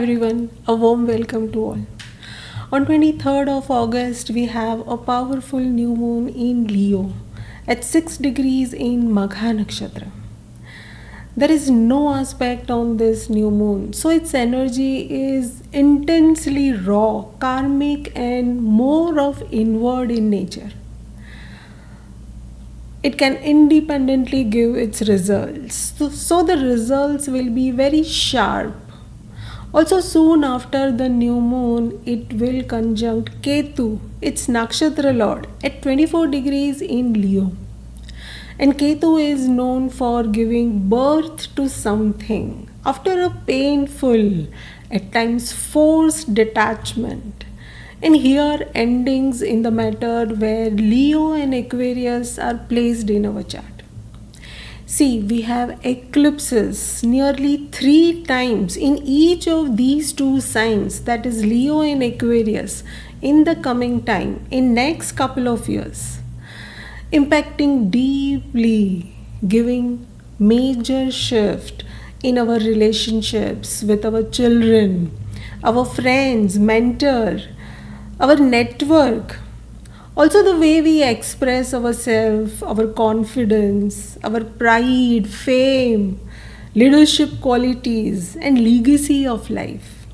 everyone, a warm welcome to all. On 23rd of August, we have a powerful new moon in Leo at 6 degrees in Magha Nakshatra. There is no aspect on this new moon, so its energy is intensely raw, karmic, and more of inward in nature. It can independently give its results. So the results will be very sharp. Also, soon after the new moon, it will conjunct Ketu, its nakshatra lord, at 24 degrees in Leo. And Ketu is known for giving birth to something after a painful, at times forced detachment. And here endings in the matter where Leo and Aquarius are placed in our chart. See, we have eclipses nearly 3 times in each of these two signs, that is Leo and Aquarius, in the coming time, in next couple of years, impacting deeply, giving major shift in our relationships with our children, our friends, mentor, our network, also the way we express ourselves, our confidence, our pride, fame, leadership qualities, and legacy of life.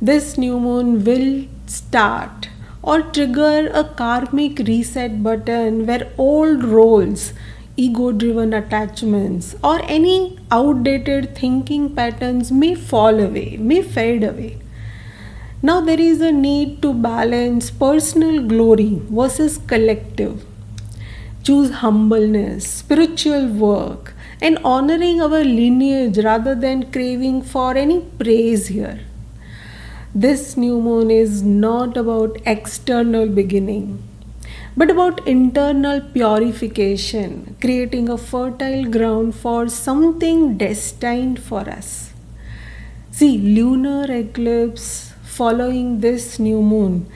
This new moon will start or trigger a karmic reset button where old roles, ego driven attachments, or any outdated thinking patterns may fall away, may fade away. Now there is a need to balance personal glory versus collective. Choose humbleness, spiritual work, and honoring our lineage rather than craving for any praise here. This new moon is not about external beginning, but about internal purification, creating a fertile ground for something destined for us. See, lunar eclipse following this new moon,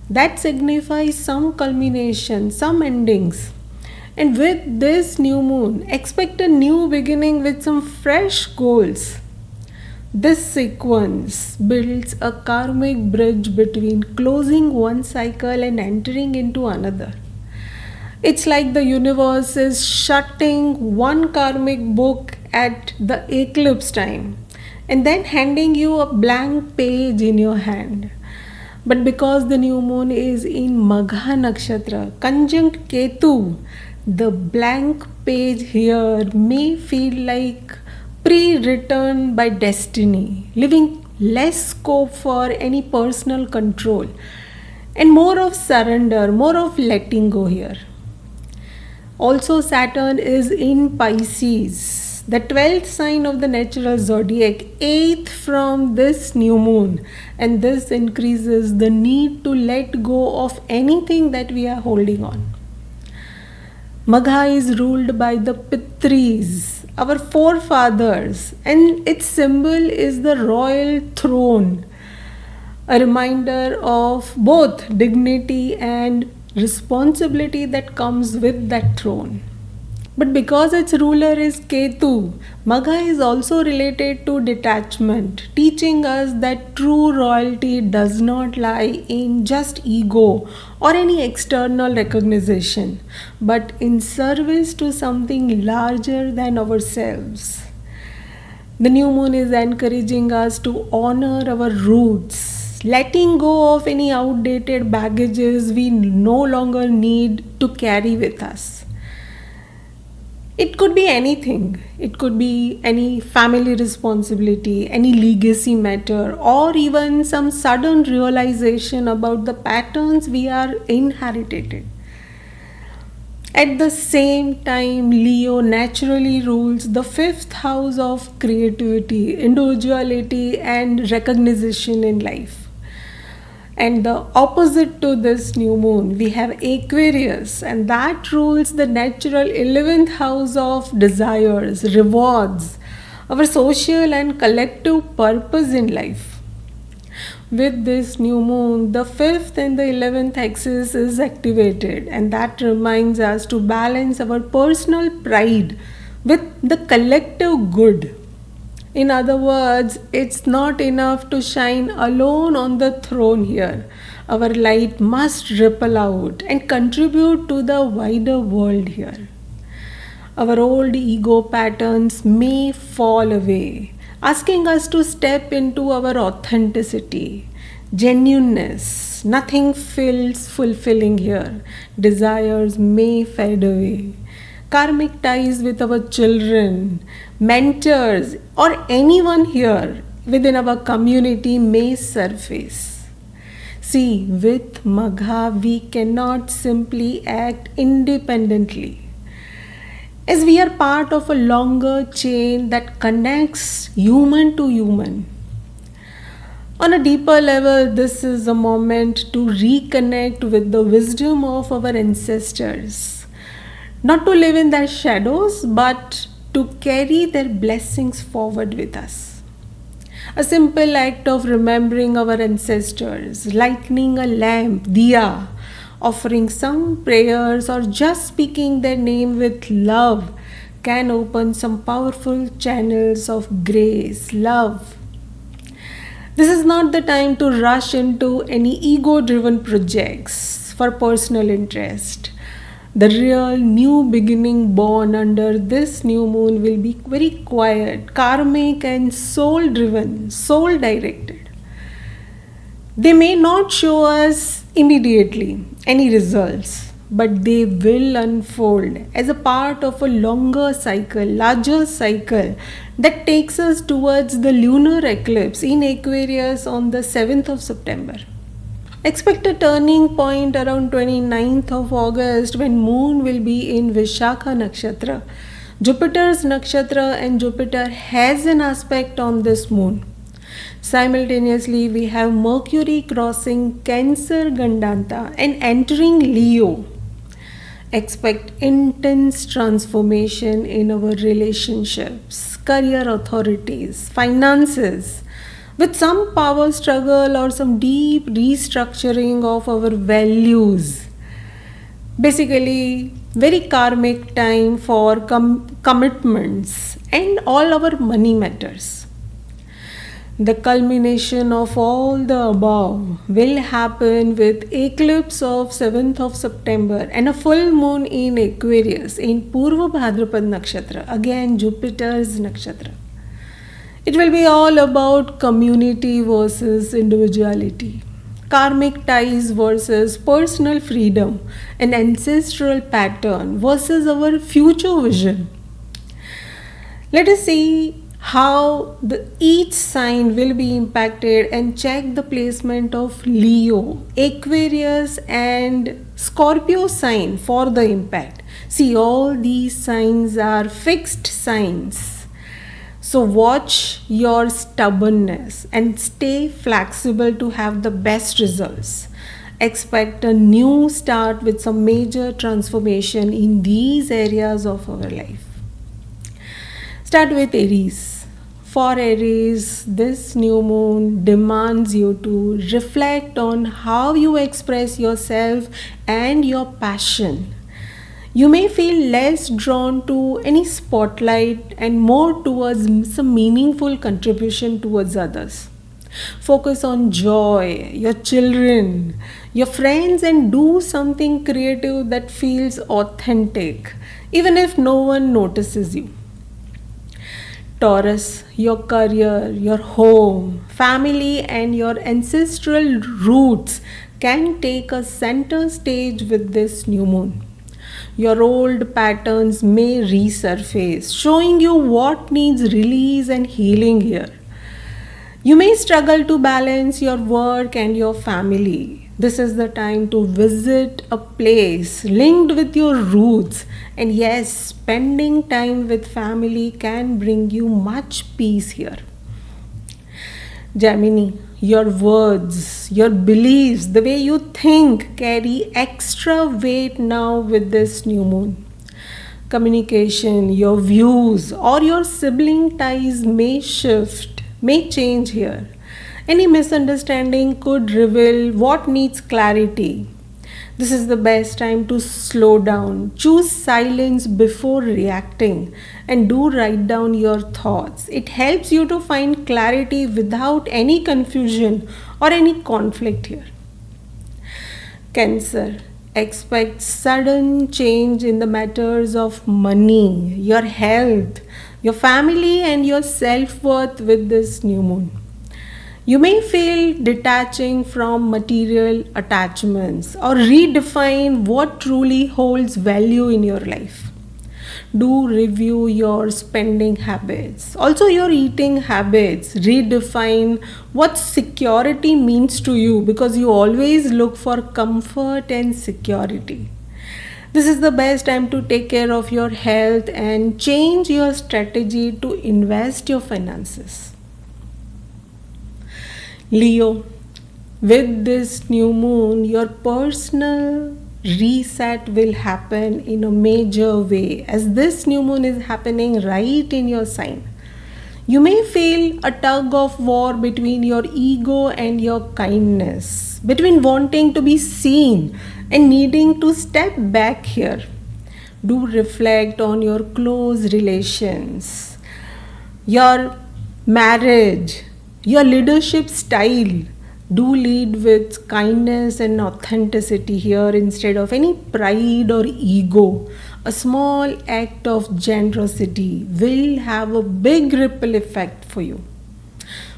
that signifies some culmination, some endings. And with this new moon, expect a new beginning with some fresh goals. This sequence builds a karmic bridge between closing one cycle and entering into another. It's like the universe is shutting one karmic book at the eclipse time and then handing you a blank page in your hand. But because the new moon is in Magha Nakshatra, conjunct Ketu, the blank page here may feel like pre-written by destiny, leaving less scope for any personal control and more of surrender, more of letting go here. Also, Saturn is in Pisces, the 12th sign of the natural zodiac, 8th from this new moon, and this increases the need to let go of anything that we are holding on. Magha is ruled by the Pitris, our forefathers, and its symbol is the royal throne, a reminder of both dignity and responsibility that comes with that throne. But because its ruler is Ketu, Magha is also related to detachment, teaching us that true royalty does not lie in just ego or any external recognition, but in service to something larger than ourselves. The new moon is encouraging us to honor our roots, letting go of any outdated baggages we no longer need to carry with us. It could be anything. It could be any family responsibility, any legacy matter, or even some sudden realization about the patterns we are inherited. At the same time, Leo naturally rules the 5th house of creativity, individuality, and recognition in life. And the opposite to this new moon, we have Aquarius, and that rules the natural 11th house of desires, rewards, our social and collective purpose in life. With this new moon, the 5th and the 11th axis is activated, and that reminds us to balance our personal pride with the collective good. In other words, it's not enough to shine alone on the throne here. Our light must ripple out and contribute to the wider world here. Our old ego patterns may fall away, asking us to step into our authenticity, genuineness. Nothing feels fulfilling here. Desires may fade away. Karmic ties with our children, mentors, or anyone here within our community may surface. See, with Magha, we cannot simply act independently, as we are part of a longer chain that connects human to human. On a deeper level, this is a moment to reconnect with the wisdom of our ancestors. Not to live in their shadows, but to carry their blessings forward with us. A simple act of remembering our ancestors, lighting a lamp, diya, offering some prayers, or just speaking their name with love can open some powerful channels of grace, love. This is not the time to rush into any ego driven projects for personal interest. The real new beginning born under this new moon will be very quiet, karmic, and soul driven, soul directed. They may not show us immediately any results, but they will unfold as a part of a longer cycle, larger cycle that takes us towards the lunar eclipse in Aquarius on the 7th of September. Expect a turning point around 29th of August when moon will be in Vishakha nakshatra. Jupiter's nakshatra, and Jupiter has an aspect on this moon. Simultaneously, we have Mercury crossing Cancer Gandanta and entering Leo. Expect intense transformation in our relationships, career authorities, finances, with some power struggle or some deep restructuring of our values. Basically, very karmic time for commitments and all our money matters. The culmination of all the above will happen with eclipse of 7th of September and a full moon in Aquarius in Purva Bhadrapad Nakshatra, again Jupiter's nakshatra. It will be all about community versus individuality, karmic ties versus personal freedom, an ancestral pattern versus our future vision. Let us see how each sign will be impacted and check the placement of Leo, Aquarius, and Scorpio sign for the impact. See, all these signs are fixed signs. So watch your stubbornness and stay flexible to have the best results. Expect a new start with some major transformation in these areas of our life. Start with Aries. For Aries, this new moon demands you to reflect on how you express yourself and your passion. You may feel less drawn to any spotlight and more towards some meaningful contribution towards others. Focus on joy, your children, your friends, and do something creative that feels authentic, even if no one notices you. Taurus, your career, your home, family, and your ancestral roots can take a center stage with this new moon. Your old patterns may resurface, showing you what needs release and healing here. You may struggle to balance your work and your family. This is the time to visit a place linked with your roots. And yes, spending time with family can bring you much peace here. Gemini, your words, your beliefs, the way you think carry extra weight now with this new moon. Communication, your views, or your sibling ties may shift, may change here. Any misunderstanding could reveal what needs clarity. This is the best time to slow down. Choose silence before reacting and do write down your thoughts. It helps you to find clarity without any confusion or any conflict here. Cancer. Expect sudden change in the matters of money, your health, your family, and your self worth with this new moon. You may feel detaching from material attachments or redefine what truly holds value in your life. Do review your spending habits, also your eating habits. Redefine what security means to you because you always look for comfort and security. This is the best time to take care of your health and change your strategy to invest your finances. Leo, with this new moon, your personal reset will happen in a major way as this new moon is happening right in your sign. You may feel a tug of war between your ego and your kindness, between wanting to be seen and needing to step back here. Do reflect on your close relations, your marriage, your leadership style. Do lead with kindness and authenticity here instead of any pride or ego. A small act of generosity will have a big ripple effect for you.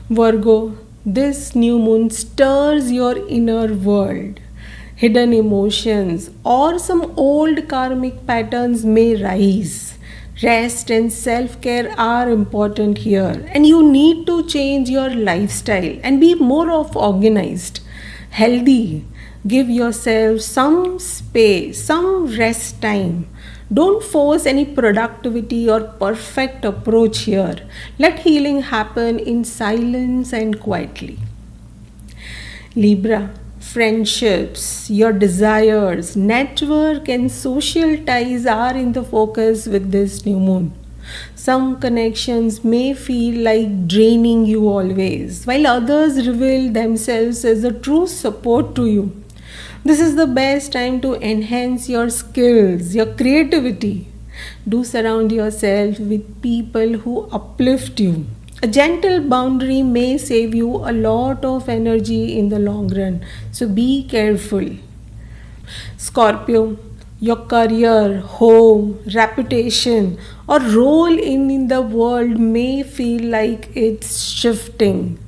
Virgo, this new moon stirs your inner world. Hidden emotions or some old karmic patterns may rise. Rest and self care are important here, and you need to change your lifestyle and be more of organized, healthy. Give yourself some space, some rest time. Don't force any productivity or perfect approach here. Let healing happen in silence and quietly. Libra, friendships, your desires, network, and social ties are in the focus with this new moon. Some connections may feel like draining you always, while others reveal themselves as a true support to you. This is the best time to enhance your skills, your creativity. Do surround yourself with people who uplift you. A gentle boundary may save you a lot of energy in the long run, so be careful. Scorpio, your career, home, reputation, or role in the world may feel like it's shifting.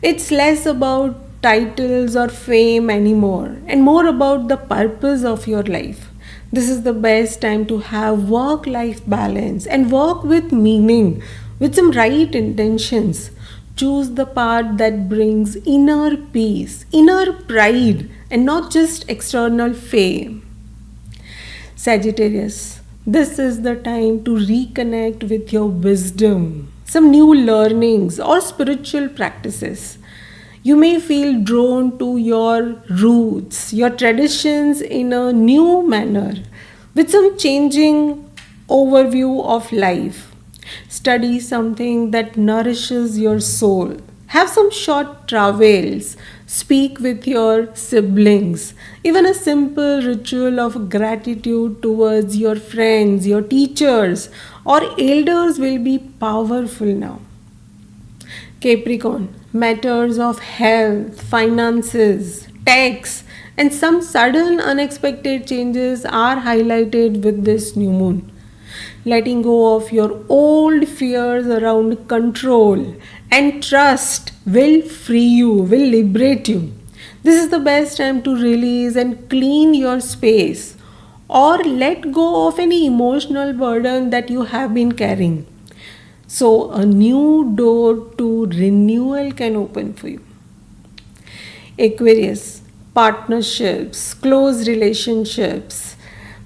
It's less about titles or fame anymore and more about the purpose of your life. This is the best time to have work life balance and work with meaning, with some right intentions. Choose the path that brings inner peace, inner pride, and not just external fame. Sagittarius, this is the time to reconnect with your wisdom, some new learnings or spiritual practices. You may feel drawn to your roots, your traditions in a new manner, with some changing overview of life. Study something that nourishes your soul. Have some short travels. Speak with your siblings. Even a simple ritual of gratitude towards your friends, your teachers, or elders will be powerful now. Capricorn, matters of health, finances, tax, and some sudden unexpected changes are highlighted with this new moon. Letting go of your old fears around control and trust will free you, will liberate you. This is the best time to release and clean your space or let go of any emotional burden that you have been carrying. So, a new door to renewal can open for you. Aquarius, partnerships, close relationships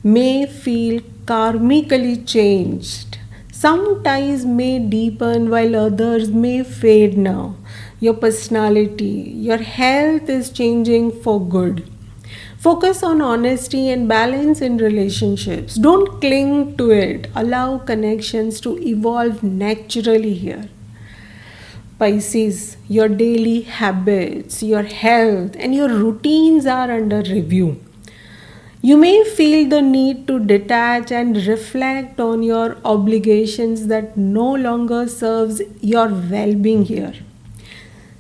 may feel karmically changed. Some ties may deepen while others may fade now. Your personality, your health is changing for good. Focus on honesty and balance in relationships. Don't cling to it. Allow connections to evolve naturally here. Pisces, your daily habits, your health, and your routines are under review. You may feel the need to detach and reflect on your obligations that no longer serves your well-being here.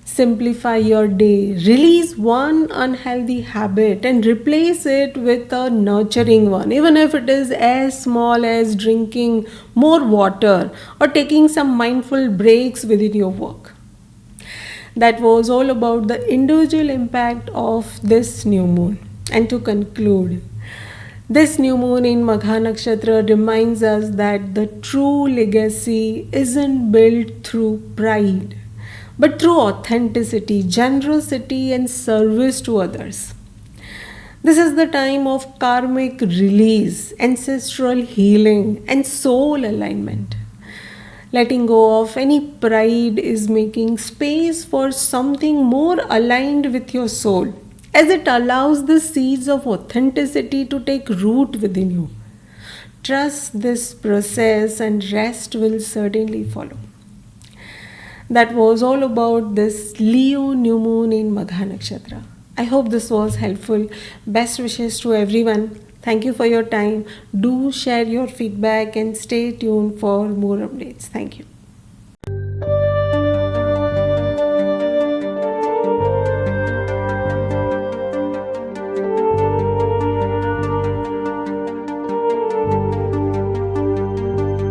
Simplify your day, release one unhealthy habit and replace it with a nurturing one, even if it is as small as drinking more water or taking some mindful breaks within your work. That was all about the individual impact of this new moon. And to conclude, this new moon in Magha Nakshatra reminds us that the true legacy isn't built through pride, but through authenticity, generosity, and service to others. This is the time of karmic release, ancestral healing, and soul alignment. Letting go of any pride is making space for something more aligned with your soul, as it allows the seeds of authenticity to take root within you. Trust this process, and rest will certainly follow. That was all about this Leo new moon in Magha Nakshatra. I hope this was helpful. Best wishes to everyone. Thank you for your time. Do share your feedback and stay tuned for more updates. Thank you.